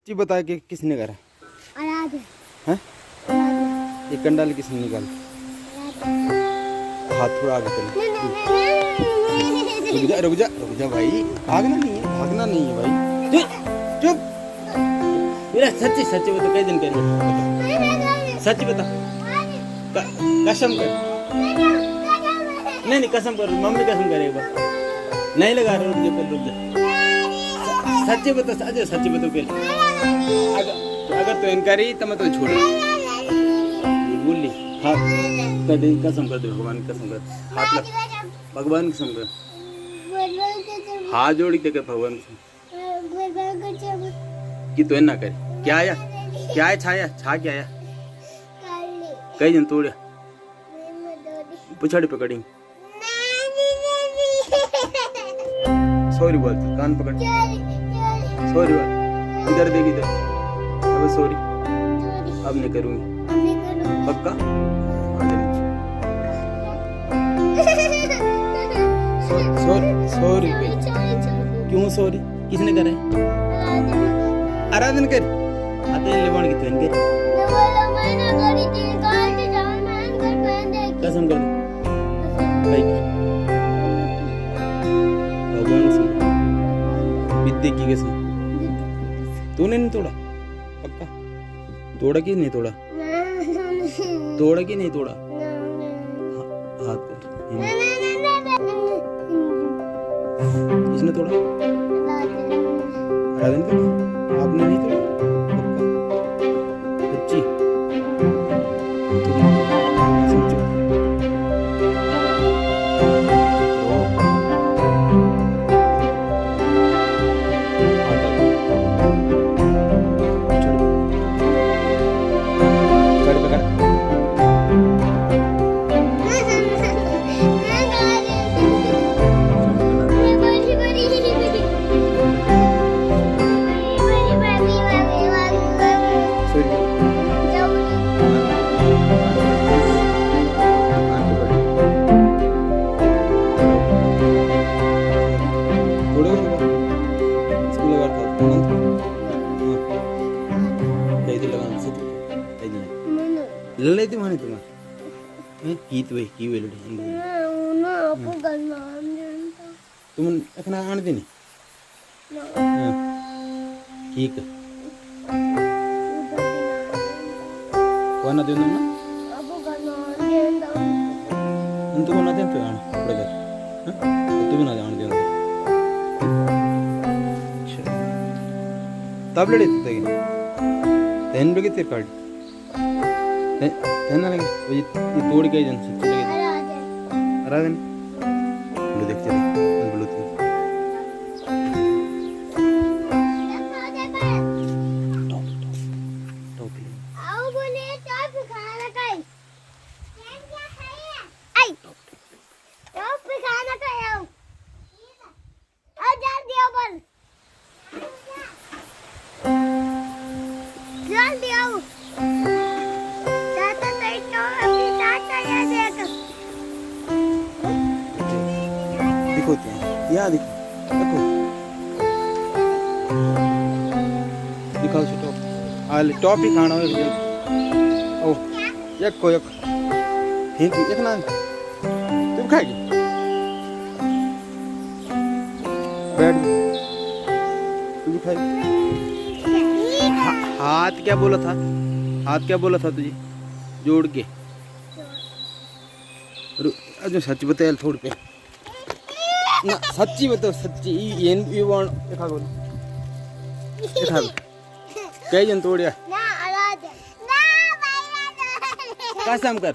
जी बता कि किसने करा? हैं? ये कंडाल किसने निकाला? हाथ थोड़ा आगे चलो। रुक जा भाई, भागना नहीं है भाई। चुप। मेरा सच बता, कई दिन कर सच बता, कसम कर। नहीं कसम कर, मम्मी कसम करे एक बार। नहीं लगा रहा, रुक जा। सच बता पहले। अगर तो इनकारी तो मैं तो छोड़ बोल ली। हाथ कर दे, कसम कर दे, भगवान की कसम कर। हाथ लग, भगवान की कसम कर, हाथ जोड़ी दे कर भगवान की कि तो ना करे। क्या आया छाया क्या आया? कई जन तोड़िया पिछाड़ी पकड़ी। सॉरी बोल, कान पकड़, सॉरी बोल, इधर देख इधर। अब सॉरी, अब नहीं करूंगी, पक्का? सॉरी। क्यों सॉरी? किसने करे? आराधन कर आते लेवान की तुम कर। कसम कर भाई, भगवान से विद्या की कसम। तूने नहीं तोड़ा? पक्का? तोड़ा कि नहीं तोड़ा? तोड़ा कि नहीं तोड़ा? हाथ कर। किसने तोड़ा? आराधन कर। आपने नहीं तोड़ा? पक्का? सच्ची? लड़ाई थी माने तुम्हें कीत वे की वे लड़ी ना आपको गलना तुम अखना आन देनी ठीक है कौन ना देना ना आपको गलना देना अंत को ना दे तो आन पड़ेगा तू भी ना आन देना तब लड़ी थे तेन बगे तेरे कार्ड है ना लगे ये तोड़ के जन सच्ची लगे आराधन बोलो देख चले बोलो तुम टॉप आओ बोले टॉप खाना खाए क्या खाए आई टॉप खाना खाए आओ जल्दी आओ बोल जल्दी आओ यहाँ देखो दिखाओ से टॉप टॉप ही खाना है ओ एक हिंदी एक ना तुम खाएगी बैठ तू भी खाएगी हाथ क्या बोला था तुझे जोड़ के जो सच बताया थोड़ी पे ना सच्ची बताओ सच्ची ये वाण देखा बोल देखा कई जन तोड़िया ना आराधन ना कसम कर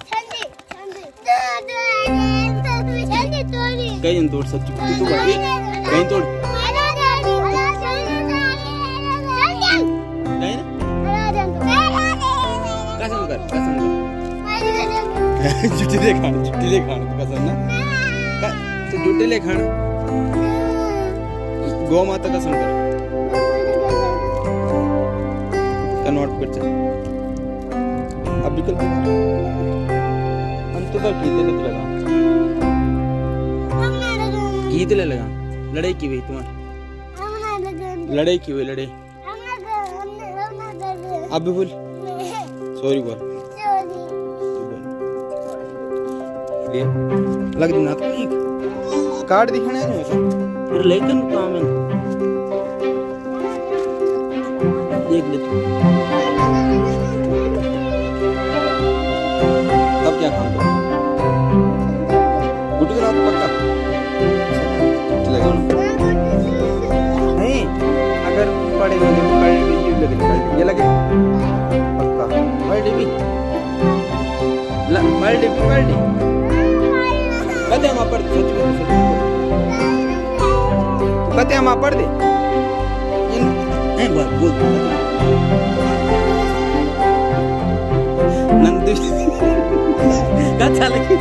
कई जन तोड़ सच्ची तू भाई कहीं तोड़ कसम कर झूठी ले खाना कसम ना तो झूठे ले खाना गौ माता कसम कर कन्वर्ट कर चल अब विकल्प अंत तक गीत लगा लड़ाई की हुई तुम्हारी लड़ाई की हुई लड़ाई अब भी बोल, सॉरी बोल। ये लग दी ना तो नहीं कार्ड दिखाना है फिर लेकिन काम है देख ले तू। अब क्या काम करो गुड्डू के रात पक्का चलेगा नहीं अगर पड़ेगा ये लगे पक्का बर्थडे भी बर्थडे कते हम पढ़ दे कते हम पढ़ दे बोल नंदू कथा लगी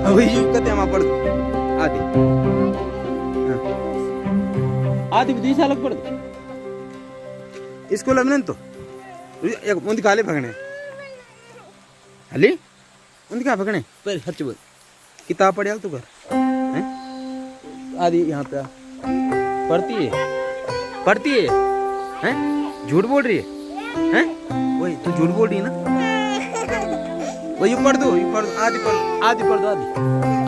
अभी कते हम पढ़ दे आदि आदि भी 2 साल पढ़ दे स्कूल में तो एक मुंदी काले भगने हली मुंदी का भगने पर सच बोल किताब पढ़ तू कर हैं आदि यहाँ पे पढ़ती है हैं झूठ बोल रही है हैं वही तू झूठ बोल रही है ना वही पढ़ दो आदि पढ़ दो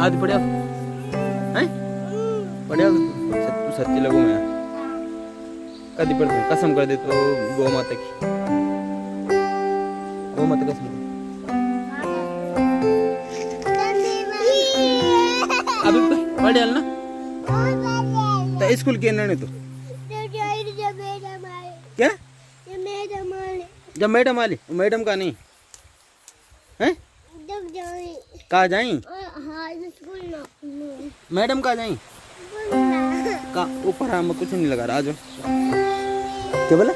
आदि पढ़िया हैं पढ़िया तू सच्ची लगो मैं कदी पढ़ दो कसम कर दे तो गौ माता की कसम अभी पढ़ ना तो स्कूल के ना तो क्या जब मैडम आली मैडम का नहीं हैं कहाँ जाई मैडम कहाँ जाई का ऊपर हम कुछ नहीं लगा रहा आज क्या बोला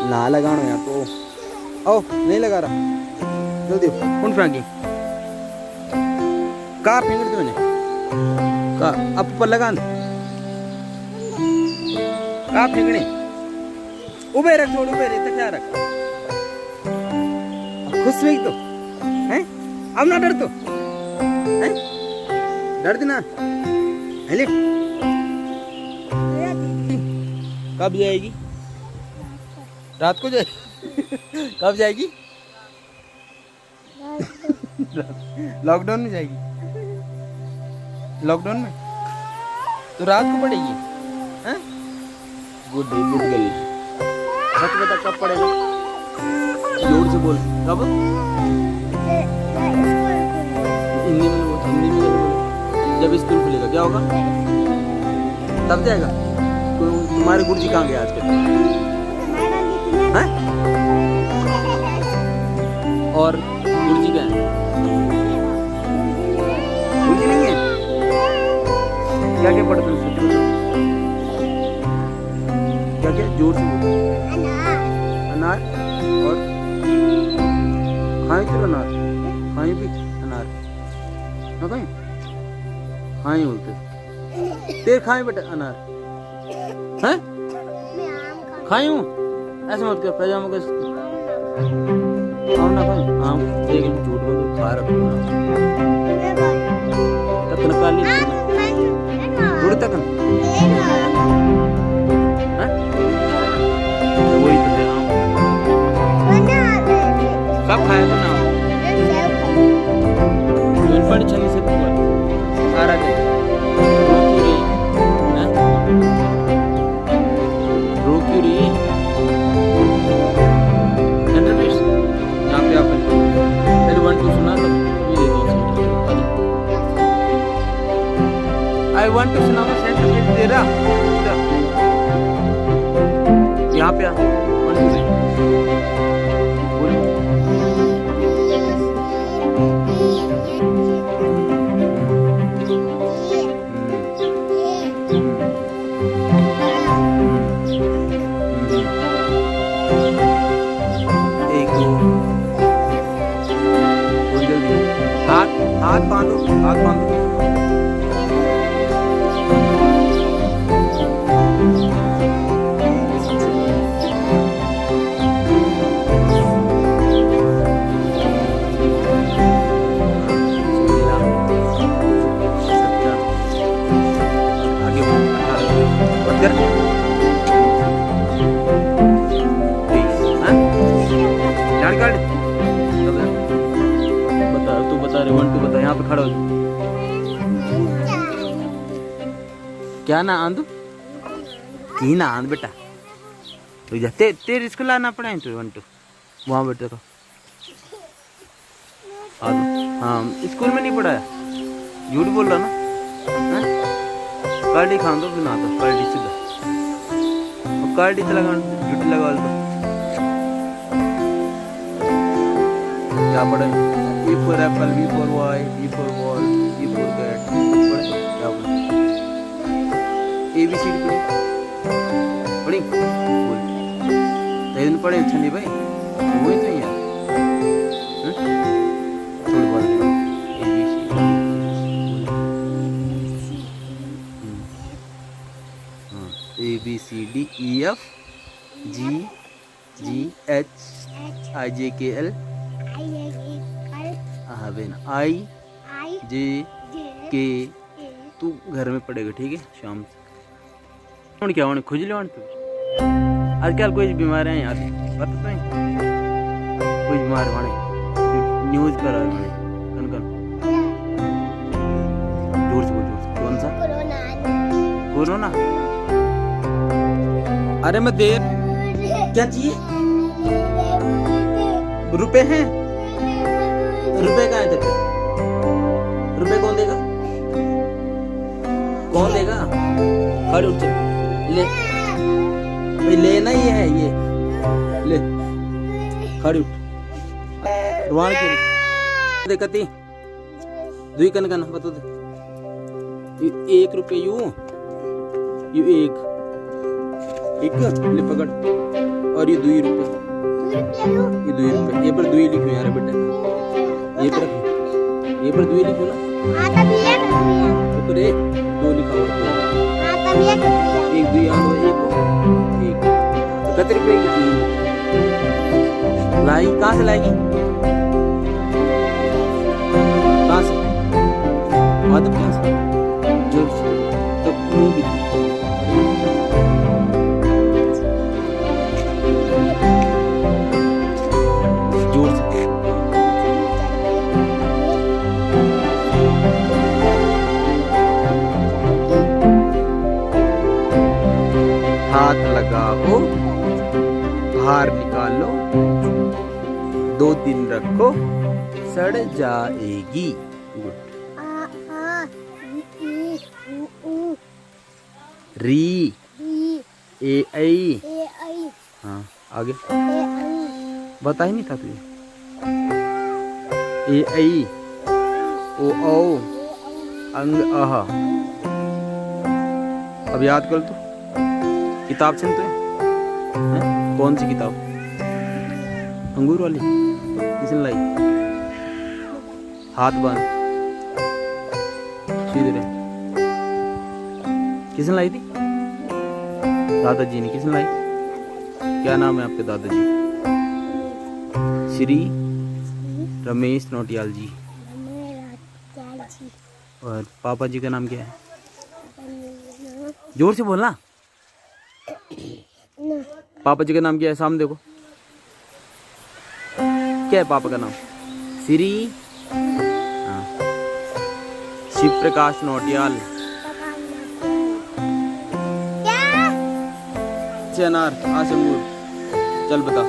ना लगाना यहाँ तो ओ नहीं लगा रहा जल्दी कौन फ्रांकी कहाँ फेंक दे मैंने कहाँ अब ऊपर लगा दे कहाँ फेंकने उबे रख थोड़ी उबे रख क्या रख खुश हुई तो हैं अब ना डर तो हैं डर देना हेले कब जाएगी रात को जाएगी कब जाएगी लॉकडाउन में जाएगी लॉकडाउन में तो रात को पड़ेगी हैं गुड गर्ल सच बता कब पड़ेगा जोर से बोल कब हिंदी में बोल जब स्कूल खुलेगा क्या होगा तब जाएगा तो तुम्हारे गुरुजी कहाँ गए आजकल हैं और गुरुजी क्या है गुरुजी नहीं है क्या क्या पढ़ते हो क्या क्या जोर से बोलो अनार और खाए तो अनार खाए भी अनार ना खाए खाए बोलते तेरे खाए बेटा अनार हैं खाए हूँ ऐसे मत कर पैजामा का आम ना खाए आम लेकिन झूठ बोल खा रखा तक निकाल ली थोड़ी तक वही तो दे कब खाया तो ना पढ़ छली से सारा दिन रोक्यूरी यहाँ पे आप पहले 1 2 सुना तब ये आई वांट टू सुना मैं सेंटर दे रहा यहाँ पे 1 2 हाथ बांधो खड़ा हो। क्या ना आंदू की ना आंद बेटा रुक जा। तेरे स्कूल आना पड़ा है। 1 2 वहाँ बैठे को आ दो। हाँ स्कूल में नहीं पढ़ा है। झूठ बोल रहा ना। कार्डी खा दो फिर ना तो कार्डी सीधा कार्डी से लगा ड्यूटी लगा दो। क्या पढ़े? E for apple, B for boy, B for ball, C for cat. क्या पढ़े? ABCD पढ़ी? बोल। तेरे ने पढ़े अच्छा नहीं भाई? वही तो यार। थोड़ी बात ABCD EF GH IJKL हाँ बेन IJK। तू घर में पढ़ेगा ठीक है शाम से। क्या होने खुजली होने तू आजकल कोई बीमारियां हैं आती पता तो है। कोई बीमार होने न्यूज़ पर आ रहे कन कन जोर से कौन सा कोरोना? अरे मैं देर क्या चाहिए? रुपए हैं? रुपए कहाँ है तेरे? रुपए कौन देगा? कौन देगा? खड़े उठ ले भाई लेना ही है ये ले खड़े उठ रुआन के देखती दुई कन कन बता दे 1 रुपये यू एक ले पकड़ और ये 2 रुपये ये 2 रुपये ये पर 2 लिखो यार बेटा ये पर 2 लिखो ना। तो पर 2 लिखा हुआ एक 2 यहाँ एक तो कितने रुपए की थी? लाई कहाँ से लाएगी? कहाँ से? आदत कहाँ से? जोर से तो मुँह भी जोर से हाथ लगाओ बाहर निकालो 2 दिन रखो सड़ जाएगी। री ए आई हाँ आगे बता ही नहीं था तुझे। ए आई ओ औ अंग आह। अब याद कर तू किताब से तो कौन सी किताब? अंगूर वाली किसने लाई? हाथ बांध सीधे रहे। किसने लाई थी? दादाजी ने। किसने लाई? क्या नाम है आपके दादाजी? श्री रमेश नौटियाल जी। और पापा जी का नाम क्या है? जोर से बोलना। पापा जी का नाम क्या है? सामने देखो क्या है पापा का नाम? श्री शिव प्रकाश नौटियाल। अनार आशंगूर चल बता।